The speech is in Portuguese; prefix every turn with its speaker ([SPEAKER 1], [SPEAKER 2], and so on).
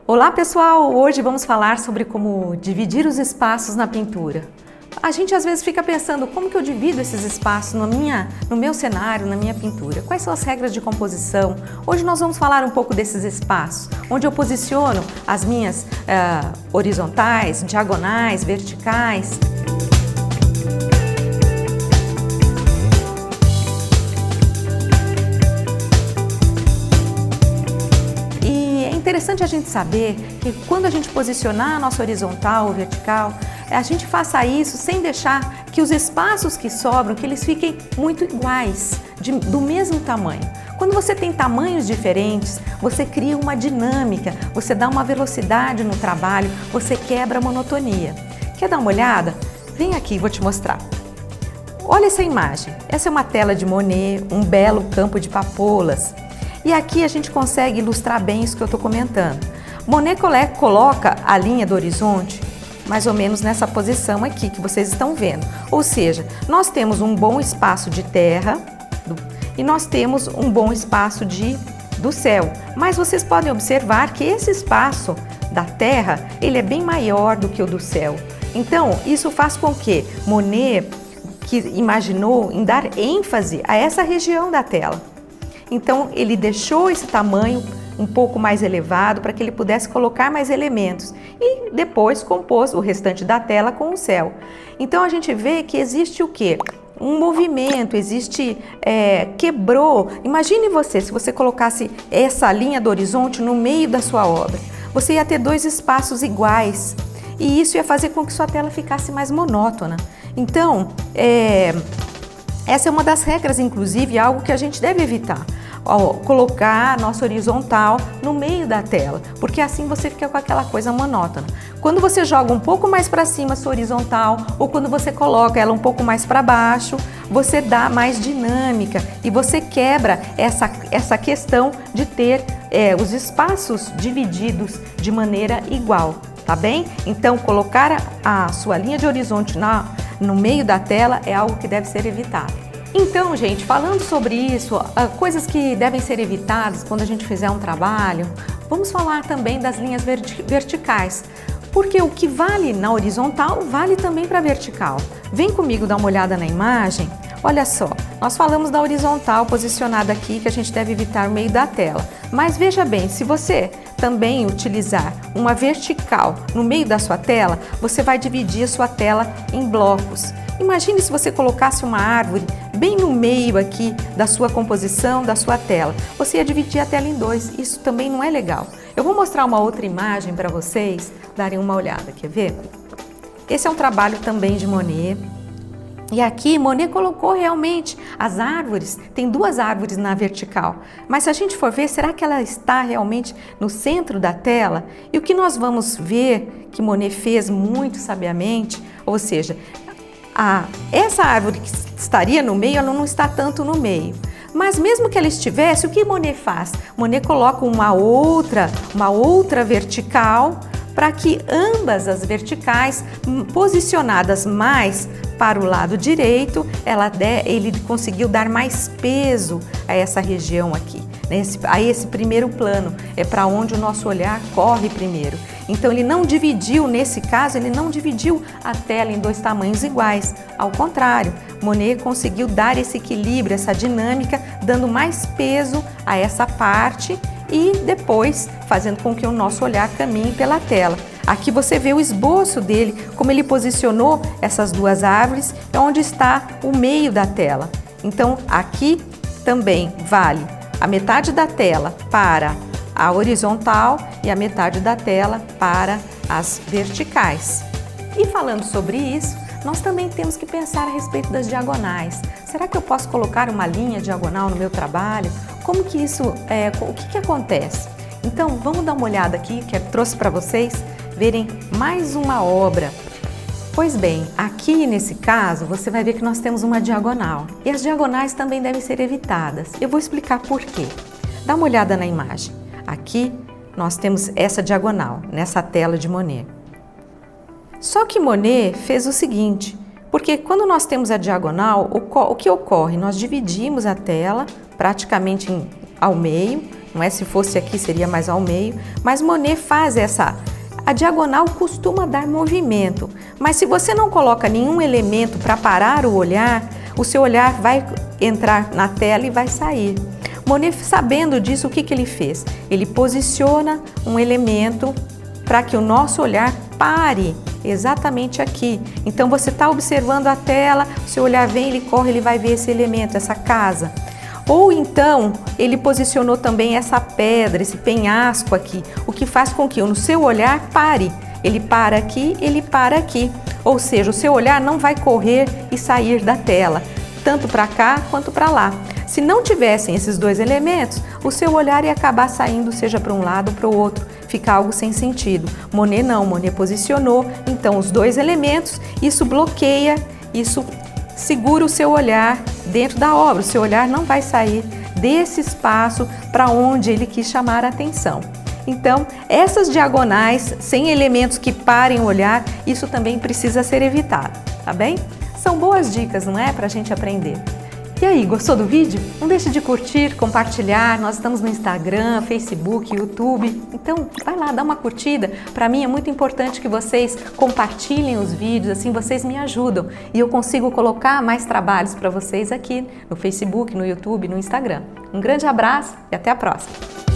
[SPEAKER 1] Olá pessoal, hoje vamos falar sobre como dividir os espaços na pintura. A gente às vezes fica pensando como que eu divido esses espaços no meu cenário, na minha pintura. Quais são as regras de composição? Hoje nós vamos falar um pouco desses espaços, onde eu posiciono as minhas horizontais, diagonais, verticais. É interessante a gente saber que quando a gente posicionar a nossa horizontal ou vertical, a gente faça isso sem deixar que os espaços que sobram, que eles fiquem muito iguais, do mesmo tamanho. Quando você tem tamanhos diferentes, você cria uma dinâmica, você dá uma velocidade no trabalho, você quebra a monotonia. Quer dar uma olhada? Vem aqui, vou te mostrar. Olha essa imagem. Essa é uma tela de Monet, um belo campo de papoulas. E aqui a gente consegue ilustrar bem isso que eu estou comentando. Monet coloca a linha do horizonte mais ou menos nessa posição aqui que vocês estão vendo. Ou seja, nós temos um bom espaço de terra e nós temos um bom espaço do céu. Mas vocês podem observar que esse espaço da terra, ele é bem maior do que o do céu. Então, isso faz com que Monet que imaginou em dar ênfase a essa região da tela. Então, ele deixou esse tamanho um pouco mais elevado para que ele pudesse colocar mais elementos e depois compôs o restante da tela com o céu. Então, a gente vê que existe o quê? Um movimento, quebrou. Imagine você, se você colocasse essa linha do horizonte no meio da sua obra, você ia ter dois espaços iguais e isso ia fazer com que sua tela ficasse mais monótona. Então, essa é uma das regras, inclusive, algo que a gente deve evitar. Colocar a nossa horizontal no meio da tela, porque assim você fica com aquela coisa monótona. Quando você joga um pouco mais para cima a sua horizontal ou quando você coloca ela um pouco mais para baixo, você dá mais dinâmica e você quebra essa questão de ter os espaços divididos de maneira igual, tá bem? Então, colocar a sua linha de horizonte no meio da tela é algo que deve ser evitado. Então, gente, falando sobre isso, coisas que devem ser evitadas quando a gente fizer um trabalho, vamos falar também das linhas verticais, porque o que vale na horizontal vale também para a vertical. Vem comigo dar uma olhada na imagem. Olha só, nós falamos da horizontal posicionada aqui, que a gente deve evitar no meio da tela. Mas veja bem, se você também utilizar uma vertical no meio da sua tela, você vai dividir a sua tela em blocos. Imagine se você colocasse uma árvore bem no meio aqui da sua composição, da sua tela. Você ia dividir a tela em dois, isso também não é legal. Eu vou mostrar uma outra imagem para vocês darem uma olhada, quer ver? Esse é um trabalho também de Monet. E aqui Monet colocou realmente as árvores, tem duas árvores na vertical, mas se a gente for ver, será que ela está realmente no centro da tela? E o que nós vamos ver que Monet fez muito sabiamente, ou seja, essa árvore que estaria no meio, ela não está tanto no meio. Mas mesmo que ela estivesse, o que Monet faz? Monet coloca uma outra vertical para que ambas as verticais, posicionadas mais para o lado direito, ele conseguiu dar mais peso a essa região aqui, a esse primeiro plano, é para onde o nosso olhar corre primeiro. Então ele não dividiu, nesse caso, ele não dividiu a tela em dois tamanhos iguais, ao contrário, Monet conseguiu dar esse equilíbrio, essa dinâmica, dando mais peso a essa parte e depois fazendo com que o nosso olhar caminhe pela tela. Aqui você vê o esboço dele, como ele posicionou essas duas árvores, onde está o meio da tela. Então aqui também vale a metade da tela para a horizontal e a metade da tela para as verticais. E falando sobre isso, nós também temos que pensar a respeito das diagonais. Será que eu posso colocar uma linha diagonal no meu trabalho? Como que isso, o que acontece? Então vamos dar uma olhada aqui, que eu trouxe para vocês verem mais uma obra. Pois bem, aqui nesse caso você vai ver que nós temos uma diagonal e as diagonais também devem ser evitadas. Eu vou explicar por quê. Dá uma olhada na imagem. Aqui nós temos essa diagonal, nessa tela de Monet. Só que Monet fez o seguinte, porque quando nós temos a diagonal, o que ocorre? Nós dividimos a tela praticamente ao meio, não é? Se fosse aqui seria mais ao meio, mas Monet faz essa... A diagonal costuma dar movimento, mas se você não coloca nenhum elemento para parar o olhar, o seu olhar vai entrar na tela e vai sair. Monet, sabendo disso, o que ele fez? Ele posiciona um elemento para que o nosso olhar pare exatamente aqui. Então você está observando a tela, o seu olhar vem, ele corre, ele vai ver esse elemento, essa casa. Ou então, ele posicionou também essa pedra, esse penhasco aqui, o que faz com que o seu olhar pare. Ele para aqui, ele para aqui. Ou seja, o seu olhar não vai correr e sair da tela, tanto para cá quanto para lá. Se não tivessem esses dois elementos, o seu olhar ia acabar saindo, seja para um lado ou para o outro, fica algo sem sentido. Monet não, Monet posicionou, então os dois elementos, isso bloqueia, isso segura o seu olhar dentro da obra, o seu olhar não vai sair desse espaço para onde ele quis chamar a atenção. Então, essas diagonais, sem elementos que parem o olhar, isso também precisa ser evitado, tá bem? São boas dicas, não é? Para a gente aprender. E aí, gostou do vídeo? Não deixe de curtir, compartilhar, nós estamos no Instagram, Facebook, YouTube, então vai lá, dá uma curtida. Para mim é muito importante que vocês compartilhem os vídeos, assim vocês me ajudam e eu consigo colocar mais trabalhos para vocês aqui no Facebook, no YouTube, no Instagram. Um grande abraço e até a próxima!